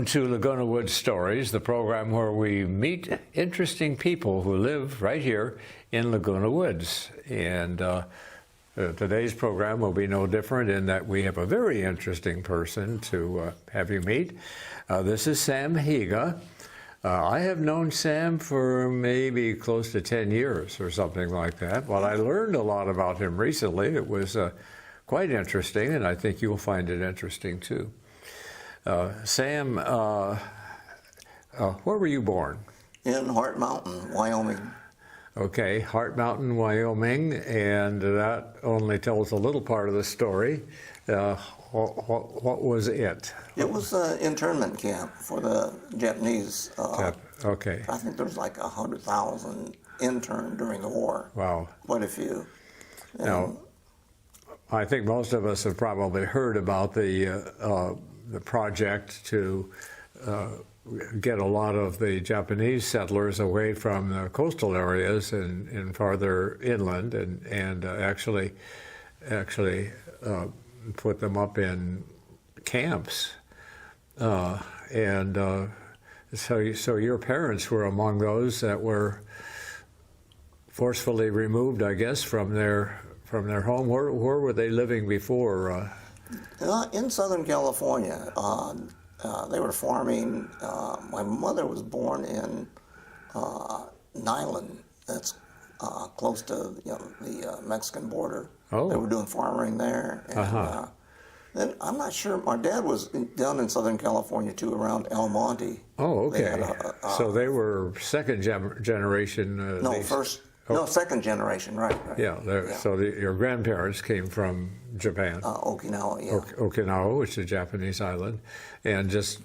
Welcome to Laguna Woods Stories, the program where we meet interesting people who live right here in Laguna Woods. And today's program will be no different in that we have a very interesting person to have you meet. This is Sam Higa. I have known Sam for maybe close to 10 years or something like that. Well, I learned a lot about him recently. It was quite interesting, and I think you'll find it interesting too. Sam, where were you born? In Heart Mountain, Wyoming. Okay, Heart Mountain, Wyoming, and that only tells a little part of the story. What was it? It was an internment camp for the Japanese. Okay. I think there was like 100,000 interned during the war. Wow. Quite a few. Now, I think most of us have probably heard about the project to get a lot of the Japanese settlers away from the coastal areas and farther inland, and actually put them up in camps. So your parents were among those that were forcefully removed, I guess, from their home. Where were they living before? In Southern California. They were farming. My mother was born in Nyland. That's close to the Mexican border. Oh. They were doing farming there. And, then I'm not sure. My dad was down in Southern California too, around El Monte. Oh, okay. So they were second generation. Second generation, right. Yeah. So your grandparents came from Japan. Okinawa, yeah. Okinawa, which is a Japanese island, and just.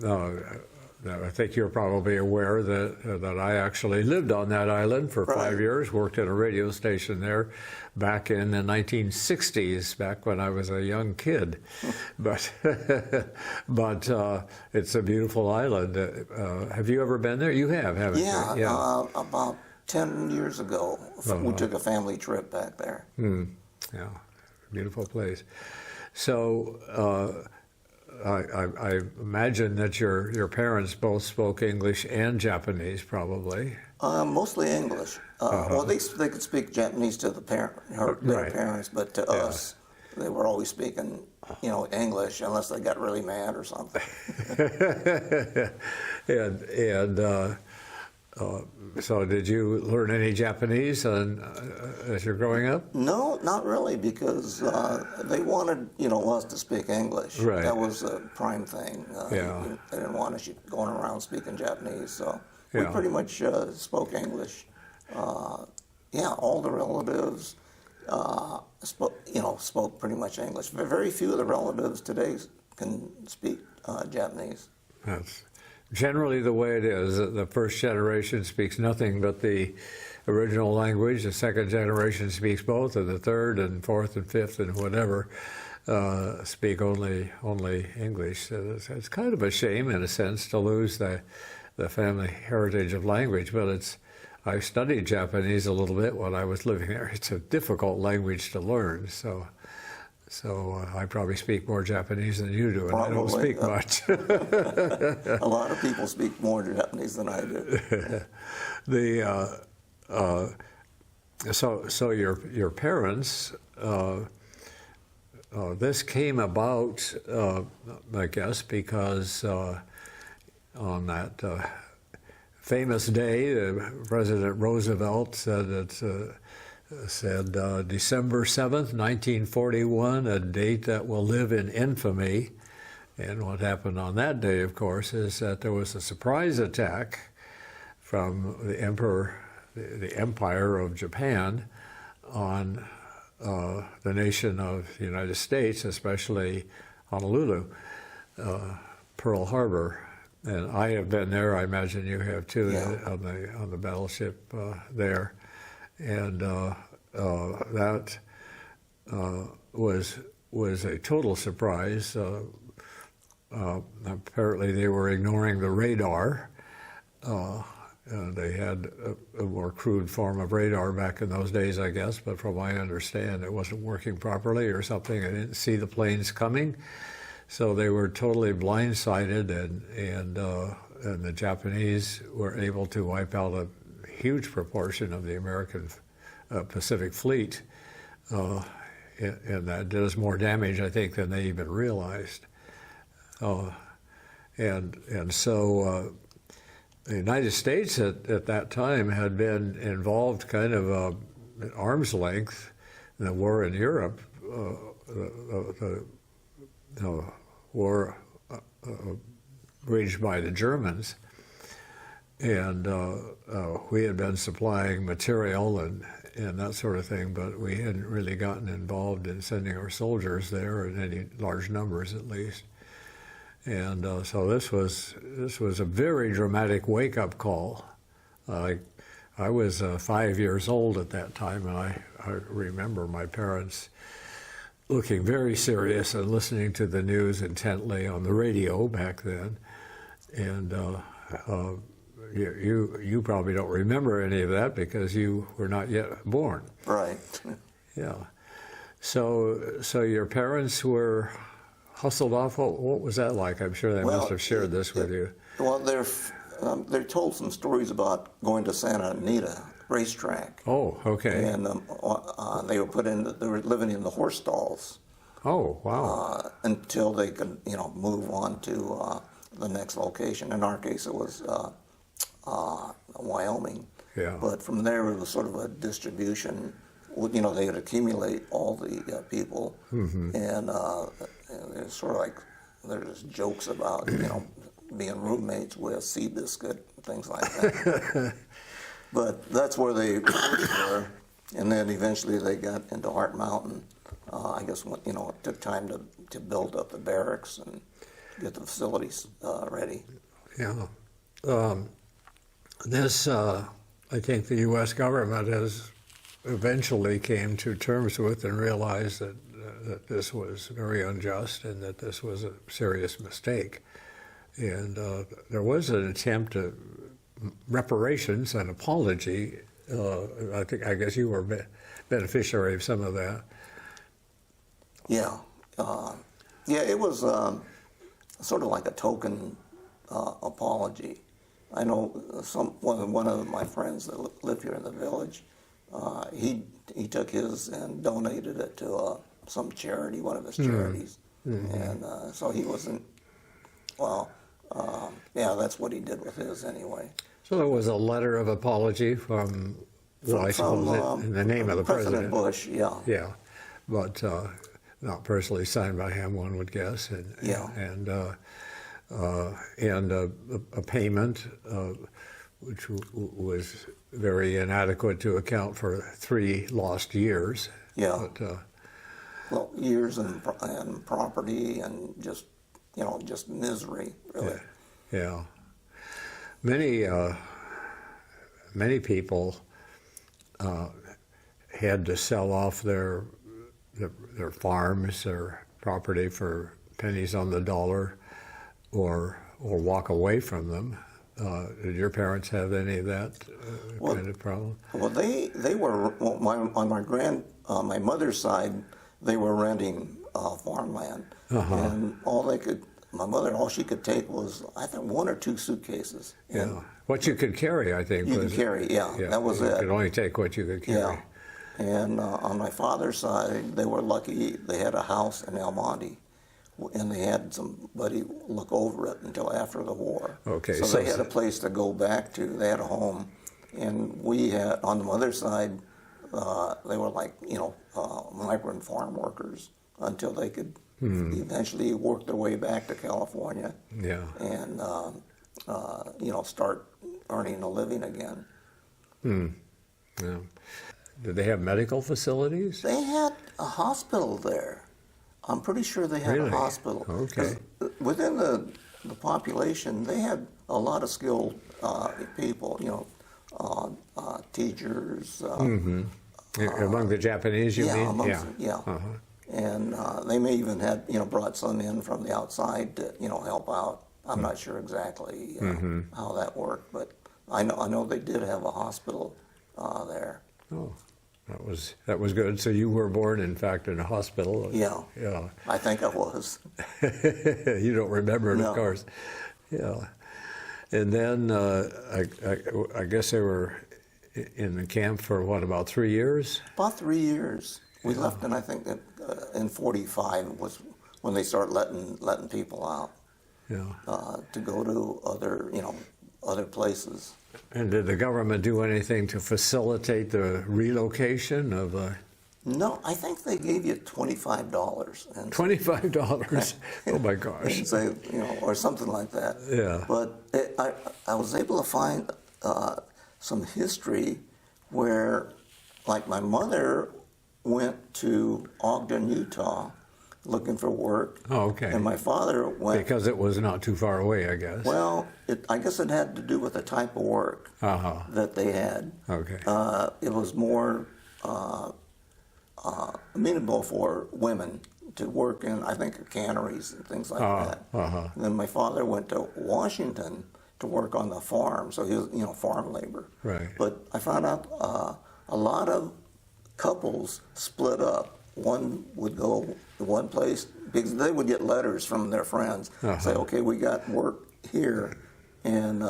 I think you're probably aware that I actually lived on that island for 5 years, worked at a radio station there back in the 1960s, back when I was a young kid. But it's a beautiful island. Have you ever been there? You have, haven't you? Yeah, about 10 years ago, we took a family trip back there. Yeah, beautiful place. So I imagine that your parents both spoke English and Japanese, probably. Mostly English. Well, they could speak Japanese to their parents, but to us, they were always speaking, English, unless they got really mad or something. So did you learn any Japanese as you're growing up? No, not really, because they wanted, us to speak English. Right. That was the prime thing. They didn't want us going around speaking Japanese, so we pretty much spoke English. All the relatives spoke pretty much English. Very few of the relatives today can speak Japanese. That's generally the way it is. The first generation speaks nothing but the original language. The second generation speaks both, and the third and fourth and fifth and whatever speak only English. So it's kind of a shame, in a sense, to lose the family heritage of language. But I studied Japanese a little bit when I was living there. It's a difficult language to learn, so I probably speak more Japanese than you do, and I don't speak much. A lot of people speak more Japanese than I do. So your parents, this came about, I guess, because on that famous day, President Roosevelt said December 7th, 1941, a date that will live in infamy. And what happened on that day, of course, is that there was a surprise attack from the Empire of Japan on the nation of the United States, especially Honolulu, Pearl Harbor. And I have been there. I imagine you have too, on the battleship there. And that was a total surprise. Apparently, they were ignoring the radar. They had a more crude form of radar back in those days, I guess. But from what I understand, it wasn't working properly or something. I didn't see the planes coming. So they were totally blindsided, and the Japanese were able to wipe out a huge proportion of the American Pacific Fleet, and that did us more damage, I think, than they even realized. And so the United States at that time had been involved kind of at arm's length in the war in Europe, the war waged by the Germans, and we had been supplying material and that sort of thing, but we hadn't really gotten involved in sending our soldiers there in any large numbers, at least. And so this was a very dramatic wake-up call. I was 5 years old at that time, and I remember my parents looking very serious and listening to the news intently on the radio back then. And you probably don't remember any of that because you were not yet born. Right. Yeah. So your parents were hustled off. What was that like? I'm sure they must have shared this with you. Well, they told some stories about going to Santa Anita racetrack. Oh, okay. And they were living in the horse stalls. Oh, wow. Until they could, move on to the next location. In our case, it was Wyoming. Yeah. But from there, it was sort of a distribution. They would accumulate all the people, and it's sort of like there's jokes about being roommates with Seabiscuit, things like that. But that's where they were, and then eventually they got into Heart Mountain. I guess it took time to build up the barracks and get the facilities ready. Yeah. I think the U.S. government has eventually came to terms with and realized that this was very unjust and that this was a serious mistake. And there was an attempt at reparations and apology. I guess you were beneficiary of some of that. Yeah. It was sort of like a token apology. I know one of my friends that lived here in the village, he took his and donated it to some charity, one of his charities. And so he wasn't, that's what he did with his anyway. So there was a letter of apology from I suppose in the name of the president. Bush, yeah. Yeah, but not personally signed by him, one would guess. And a payment which was very inadequate to account for 3 lost years. Yeah. But, years and property and just misery, really. Yeah. Many people had to sell off their farms, their property for pennies on the dollar, or walk away from them. Did your parents have any of that kind of problem? Well, they were on my mother's side. They were renting farmland, and all she could take was, I think, 1 or 2 suitcases. Yeah, what you could carry, I think. You could carry, yeah, that was it. You could only take what you could carry. Yeah, and on my father's side, they were lucky. They had a house in El Monte, and they had somebody look over it until after the war. Okay, so they had a place to go back to. They had a home, and we had, on the mother's side, they were like migrant farm workers until they could eventually work their way back to California. Yeah. And start earning a living again. Yeah. Did they have medical facilities? They had a hospital there. I'm pretty sure they had a hospital. Okay. Within the population, they had a lot of skilled people, teachers. Among the Japanese, you mean? Yeah. And they may even had, brought some in from the outside to, help out. I'm not sure exactly how that worked, but I know they did have a hospital there. Oh, that was good. So you were born, in fact, in a hospital. Yeah. Yeah. I think I was. You don't remember it, No. of course. Yeah. And then I guess they were in the camp for what, about 3 years? About 3 years. We left, and I think that in '45 was when they started letting people out Yeah. to go to other places. And did the government do anything to facilitate the relocation of No, I think they gave you $25 and $25? Oh my gosh. and say, or something like that. Yeah. But I was able to find some history where, like, my mother went to Ogden, Utah, looking for work. Oh, okay. And my father went. Because it was not too far away, I guess. Well, I guess it had to do with the type of work Uh-huh. that they had. Okay. It was more amenable for women to work in, I think, canneries and things like that. Uh-huh. And then my father went to Washington to work on the farm, so he was, farm labor. Right. But I found out a lot of couples split up. One would go to one place because they would get letters from their friends, say, "Okay, we got work here," and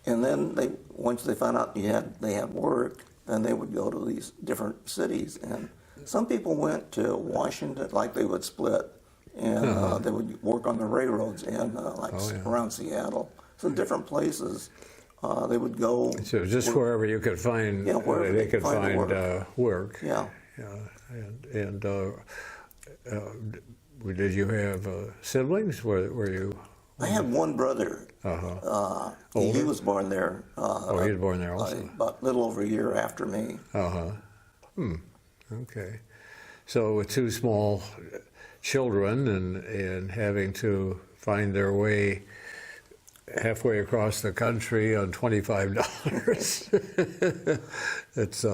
then once they found out they had work, then they would go to these different cities. And some people went to Washington, like they would split, and they would work on the railroads and around Seattle. So different places they would go. So just wherever you could find, wherever they could find work. Yeah. And did you have siblings? Were you? I had one brother. He was born there. He was born there also. About a little over a year after me. Okay. So with two small children and having to find their way halfway across the country on $25, it's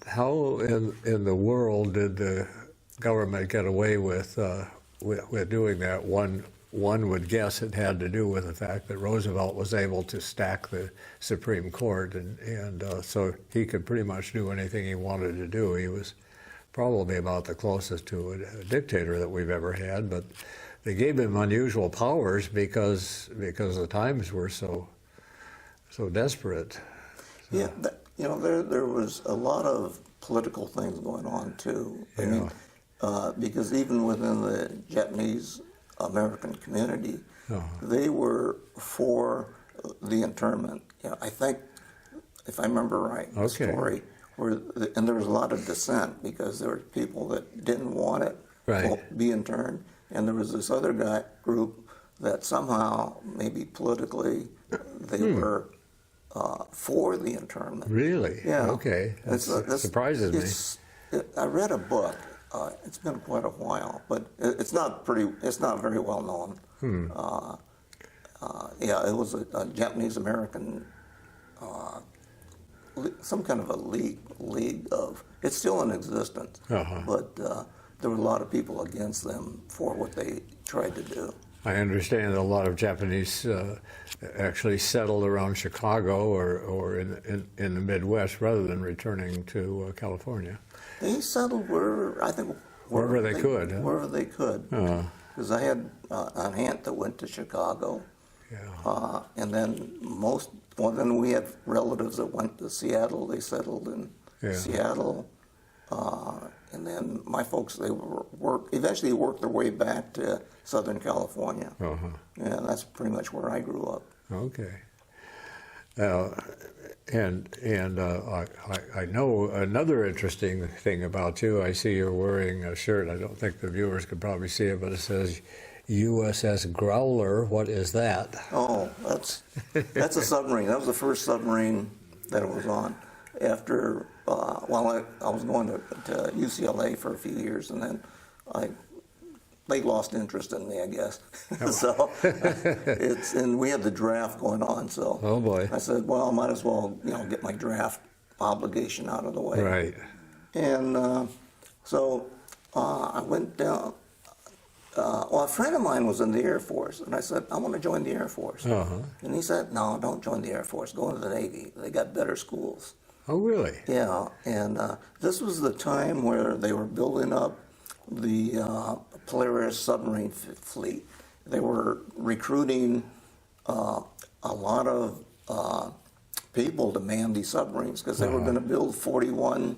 how in the world did the government get away with doing that? One would guess it had to do with the fact that Roosevelt was able to stack the Supreme Court, and so he could pretty much do anything he wanted to do. He was probably about the closest to a dictator that we've ever had, but they gave him unusual powers because the times were so desperate. Yeah, there was a lot of political things going on too. I mean, because even within the Japanese American community, they were for the internment. I think, if I remember right, the story, and there was a lot of dissent because there were people that didn't want it to be interned, and there was this other group that somehow, maybe politically, they were for the internment. Really? Yeah. Okay. That surprises me. I read a book. It's been quite a while, but it's not very well known. It was a Japanese American, some kind of a league of. It's still in existence, but there were a lot of people against them for what they tried to do. I understand a lot of Japanese actually settled around Chicago or in the Midwest rather than returning to California. They settled wherever they could. Huh? Wherever they could. Because I had an aunt that went to Chicago. Yeah. And then then we had relatives that went to Seattle. They settled in Seattle. And then my folks, they eventually worked their way back to Southern California. And that's pretty much where I grew up. Okay. And I know another interesting thing about you. I see you're wearing a shirt. I don't think the viewers could probably see it, but it says USS Growler. What is that? Oh, that's a submarine. That was the first submarine that it was on. After, I was going to UCLA for a few years, and then they lost interest in me, I guess. So and we had the draft going on, so oh boy. I said, well, I might as well get my draft obligation out of the way. Right. And so I went down. A friend of mine was in the Air Force, and I said, I want to join the Air Force. And he said, no, don't join the Air Force. Go into the Navy. They got better schools. Oh, really? Yeah, and this was the time where they were building up the Polaris submarine fleet. They were recruiting a lot of people to man these submarines because they were going to build 41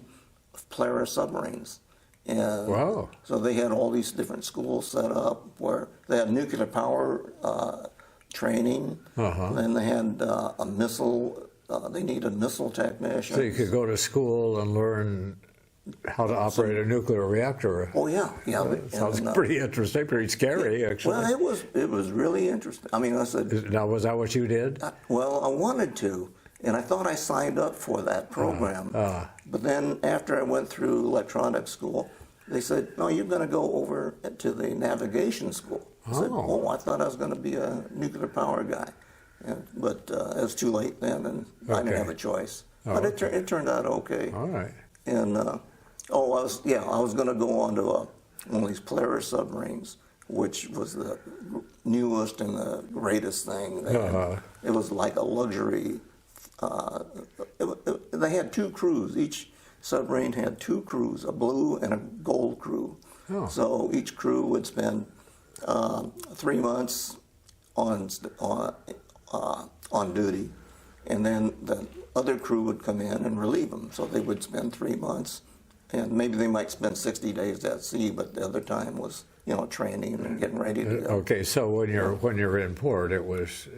Polaris submarines. And Wow. so they had all these different schools set up where they had nuclear power training. Then they had a missile. They needed missile technicians. So you could go to school and learn how to operate a nuclear reactor. Oh yeah, yeah. Sounds And, pretty interesting, pretty scary, actually. well, it was really interesting. I mean, I said, Now, was that what you did? well, I wanted to, and I thought I signed up for that program. But then after I went through electronics school, they said, no, you're going to go over to the navigation school. I said, oh, I thought I was going to be a nuclear power guy. But it was too late then, and I didn't have a choice. But it turned out okay. All right. And I was going to go on to one of these Polaris submarines, which was the newest and the greatest thing. It was like a luxury. They had two crews. Each submarine had two crews, a blue and a gold crew. So each crew would spend 3 months on duty, and then the other crew would come in and relieve them. So they would spend 3 months, and maybe they might spend 60 days at sea, but the other time was, training and getting ready to go. Okay, so when you're in port, it was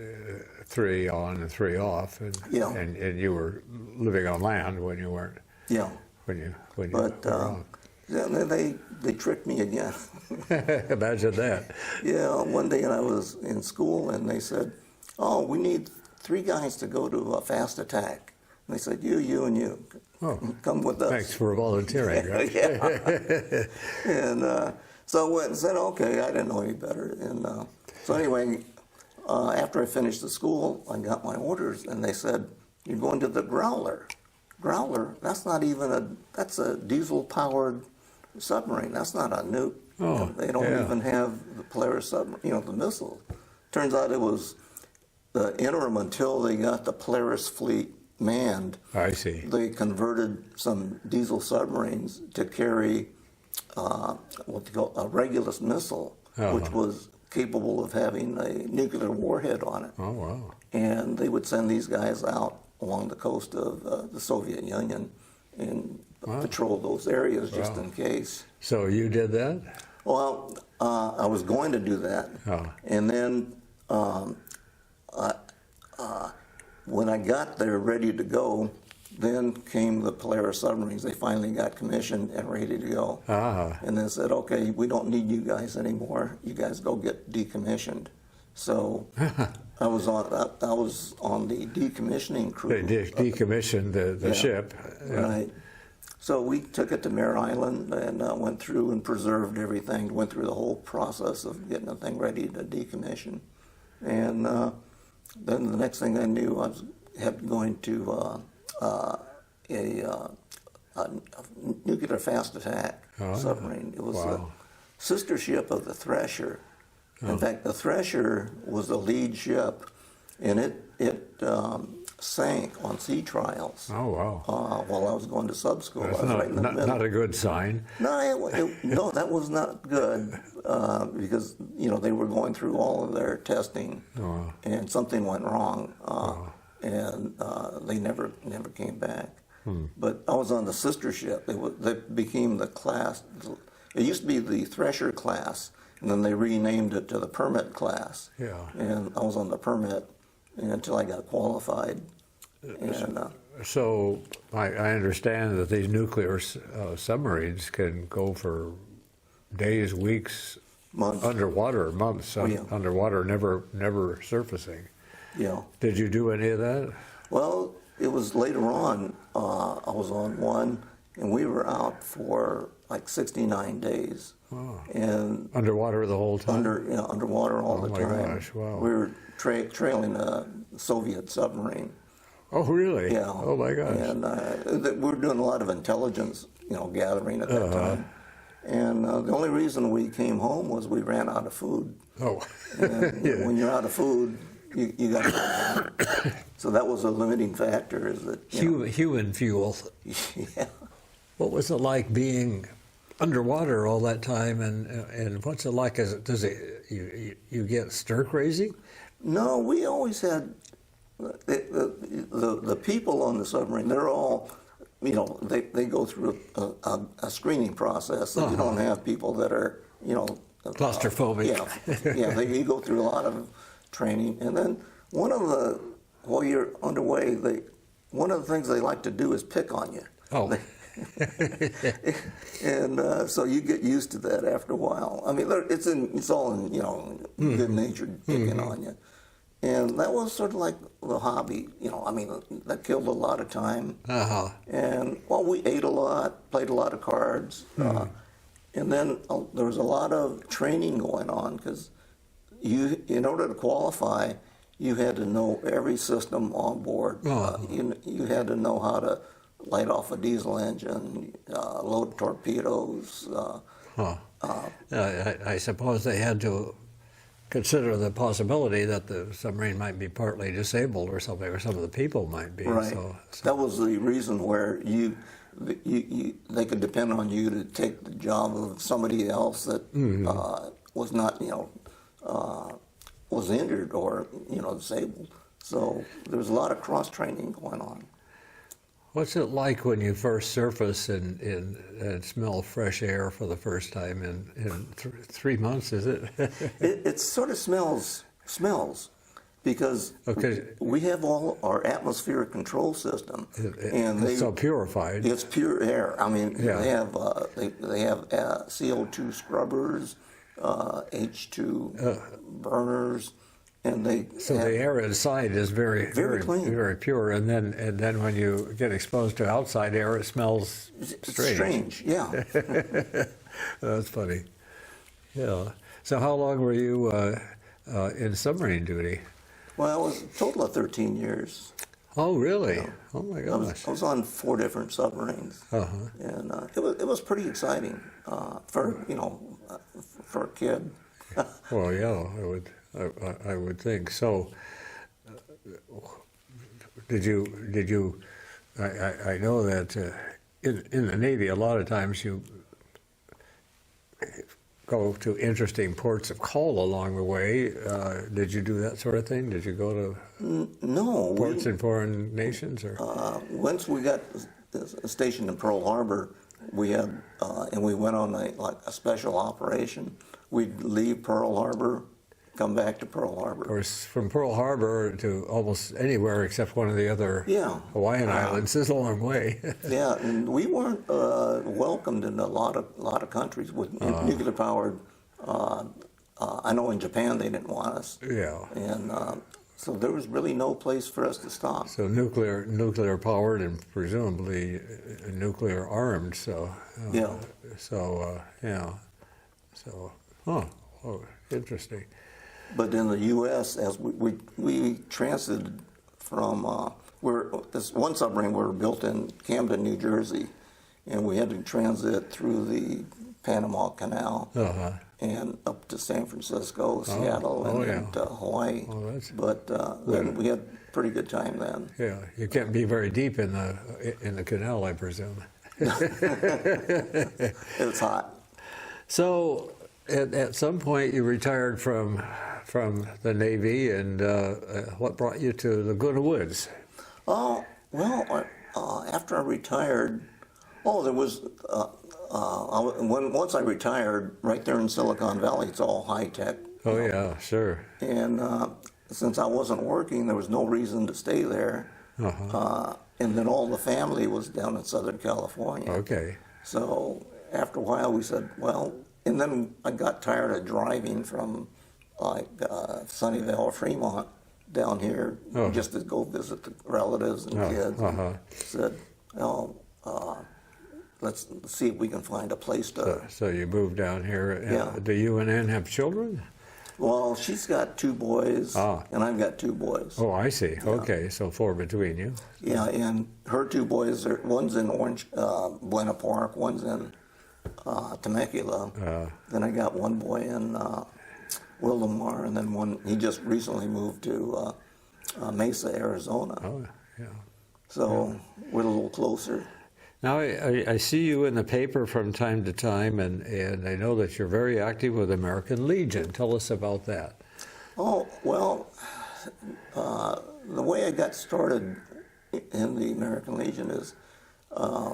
3 on and 3 off, and you were living on land when you weren't. Yeah. When you But they tricked me again. Imagine that. Yeah, one day I was in school and they said, oh, we need 3 guys to go to a fast attack. And they said, you, and you. Come with us. Thanks for volunteering, right? Yeah. And so I went and said, okay, I didn't know any better. And so anyway, after I finished the school, I got my orders and they said, you're going to the Growler. Growler, that's a diesel-powered submarine. That's not a nuke. They don't even have the Polaris submarine, the missile. Turns out it was the interim until they got the Polaris fleet manned. I see. They converted some diesel submarines to carry what they call a Regulus missile, which was capable of having a nuclear warhead on it. Oh, wow. And they would send these guys out along the coast of the Soviet Union and patrol those areas just in case. So you did that? Well, I was going to do that. And then when I got there ready to go, then came the Polaris submarines. They finally got commissioned and ready to go. And they said, okay, we don't need you guys anymore. You guys go get decommissioned. So I was on the decommissioning crew. They decommissioned the ship. Right. So we took it to Mare Island and went through and preserved everything, went through the whole process of getting the thing ready to decommission. And then the next thing I knew, I was going to a nuclear fast attack submarine. It was a sister ship of the Thresher. In fact, the Thresher was the lead ship, and it sank on sea trials. Oh, wow. While I was going to sub school. That's I was right in the middle. not a good sign. No, that was not good because they were going through all of their testing, and something went wrong, and they never came back. But I was on the sister ship. They became the class. It used to be the Thresher class, and then they renamed it to the Permit class. And I was on the Permit until I got qualified. And, so I understand that these nuclear submarines can go for days, weeks, months. Underwater, months underwater, never surfacing. Yeah. Did you do any of that? Well, it was later on. I was on one, and we were out for like 69 days. And underwater the whole time? Underwater all the time. Oh my gosh, wow. We were trailing a Soviet submarine. Oh, really? Yeah. Oh my gosh. And we were doing a lot of intelligence, gathering at that time. And the only reason we came home was we ran out of food. Oh. And when you're out of food, you got to go home. So that was a limiting factor. Is that human fuel? Yeah. What was it like being underwater all that time, and what's it like? Does it you get stir crazy? No, we always had the people on the submarine. They're all, you know, they go through a screening process. So you don't have people that are, you know, Claustrophobic. You go through a lot of training, and then while you're underway, one of the things they like to do is pick on you. Oh. And so you get used to that after a while. I mean, it's all in, you know, good-natured picking on you. And that was sort of like the hobby, you know. I mean, that killed a lot of time. And, well, we ate a lot, played a lot of cards. And then there was a lot of training going on because in order to qualify, you had to know every system on board. You had to know how to light off a diesel engine, load torpedoes. I suppose they had to consider the possibility that the submarine might be partly disabled or something, or some of the people might be. Right. So. That was the reason where they could depend on you to take the job of somebody else that was not, you know, was injured or, you know, disabled. So there was a lot of cross-training going on. What's it like when you first surface and smell fresh air for the first time in 3 months, is it? It sort of smells because we have all our atmospheric control system, and it's so purified. It's pure air. I mean, they have CO2 scrubbers, H2 burners, and the air inside is very clean, very pure, and then when you get exposed to outside air, it smells strange. Yeah. That's funny. Yeah. So how long were you in submarine duty? Well, it was a total of 13 years. Oh, really? Yeah. Oh my gosh. I was on 4 different submarines, and it was pretty exciting for, you know, for a kid. Well, yeah, I would think so. Did you? I know that in the Navy, a lot of times you go to interesting ports of call along the way. Did you do that sort of thing? Did you go to ports in foreign nations? Or once we got stationed in Pearl Harbor, we had and we went on a special operation. We'd leave Pearl Harbor, come back to Pearl Harbor. Of course, from Pearl Harbor to almost anywhere except one of the other Hawaiian islands is a long way. Yeah, and we weren't welcomed in a lot of countries with nuclear powered. I know in Japan they didn't want us. Yeah, and so there was really no place for us to stop. So nuclear powered and presumably nuclear armed. So interesting. But in the U.S., as we transited from, this one submarine we were built in Camden, New Jersey, and we had to transit through the Panama Canal and up to San Francisco, Seattle, and to Hawaii. But then we had a pretty good time then. Yeah, you can't be very deep in the canal, I presume. It's hot. So at some point you retired from the Navy, and what brought you to Laguna Woods? Oh, well, after I retired, there was, once I retired, right there in Silicon Valley, it's all high-tech. Oh, yeah, sure. And since I wasn't working, there was no reason to stay there. And then all the family was down in Southern California. Okay. So after a while, we said, well, and then I got tired of driving from Sunnyvale or Fremont down here just to go visit the relatives and kids. Said, let's see if we can find a place to. So you moved down here. Yeah. Do you and Ann have children? Well, she's got 2 boys, and I've got 2 boys. Oh, I see. Yeah. Okay, so 4 between you. Yeah, and her 2 boys, one's in Buena Park, one's in Temecula. Then I got 1 boy in Wildomar, and then he just recently moved to Mesa, Arizona. Oh, yeah. So we're a little closer. Now, I see you in the paper from time to time, and I know that you're very active with American Legion. Tell us about that. Oh, well, the way I got started in the American Legion is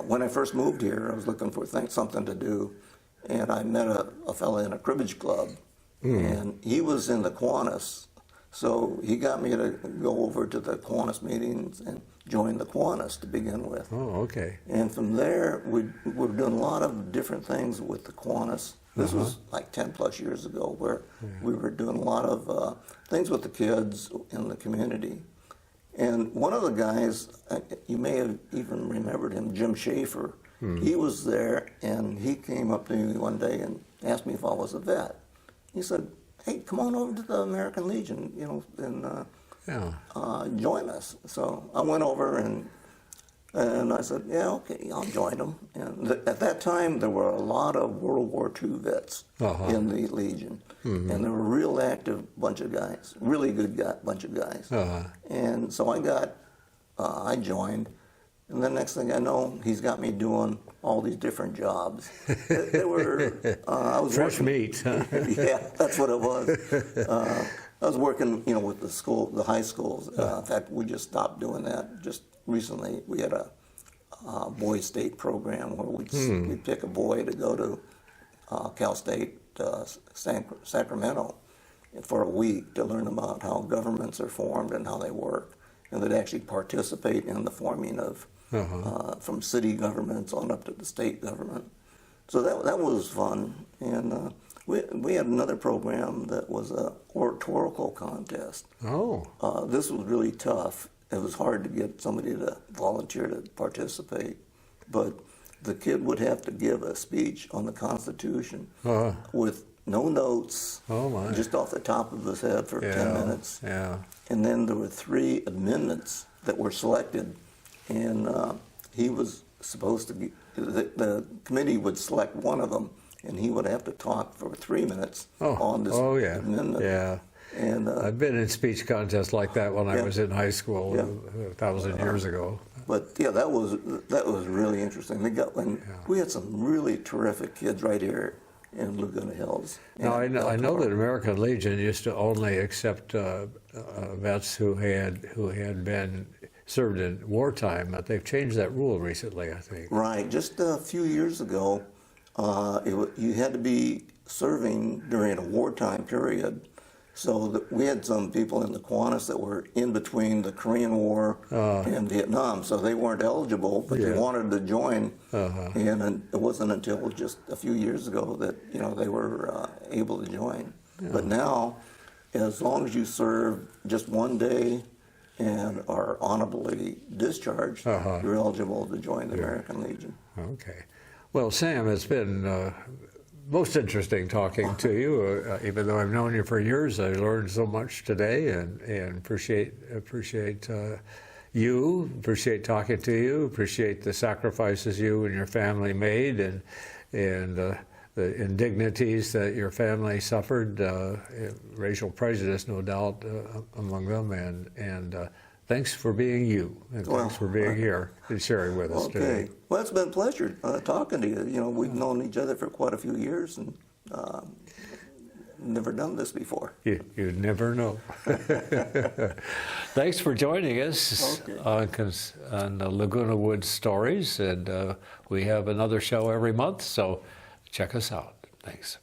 when I first moved here, I was looking for something to do, and I met a fellow in a cribbage club, and he was in the Kiwanis, so he got me to go over to the Kiwanis meetings and join the Kiwanis to begin with. Oh, okay. And from there, we were doing a lot of different things with the Kiwanis. This was like 10 plus years ago, where we were doing a lot of things with the kids in the community. And one of the guys, you may have even remembered him, Jim Schaefer, he was there, and he came up to me one day and asked me if I was a vet. He said, hey, come on over to the American Legion, you know, and join us. So I went over, and I said, yeah, okay, I'll join them. And at that time, there were a lot of World War II vets in the Legion. And they were a real active bunch of guys, really good bunch of guys. And so I joined. And the next thing I know, he's got me doing all these different jobs. They were, I was fresh working, meat. Yeah, that's what it was. I was working, you know, with the high schools. In fact, we just stopped doing that just recently. We had a boy state program where we'd pick a boy to go to Cal State Sacramento for a week to learn about how governments are formed and how they work, and they'd actually participate in the forming of from city governments on up to the state government. So that was fun. And we had another program that was a oratorical contest. This was really tough. It was hard to get somebody to volunteer to participate, but the kid would have to give a speech on the Constitution with no notes, just off the top of his head for 10 minutes. And then there were 3 amendments that were selected, and he was supposed to be, the committee would select one of them, and he would have to talk for 3 minutes on this amendment. And I've been in speech contests like that when I was in high school 1,000 years ago. But yeah, that was really interesting. We had some really terrific kids right here in Laguna Hills. Now I know that American Legion used to only accept vets who had been served in wartime, but they've changed that rule recently, I think. Right, just a few years ago, you had to be serving during a wartime period. So we had some people in the Kiwanis that were in between the Korean War and Vietnam, so they weren't eligible, but they wanted to join. And it wasn't until just a few years ago that they were able to join. But now, as long as you serve just one day and are honorably discharged, you're eligible to join the American Legion. Okay. Well, Sam, it's been most interesting talking to you. Even though I've known you for years, I learned so much today, and appreciate you, appreciate talking to you, appreciate the sacrifices you and your family made, and the indignities that your family suffered, racial prejudice, no doubt, among them, and thanks for being you, and thanks for being here and sharing with us today. Well, it's been a pleasure talking to you. We've known each other for quite a few years, and never done this before. You never know. Thanks for joining us on the Laguna Woods Stories, and we have another show every month, so check us out. Thanks.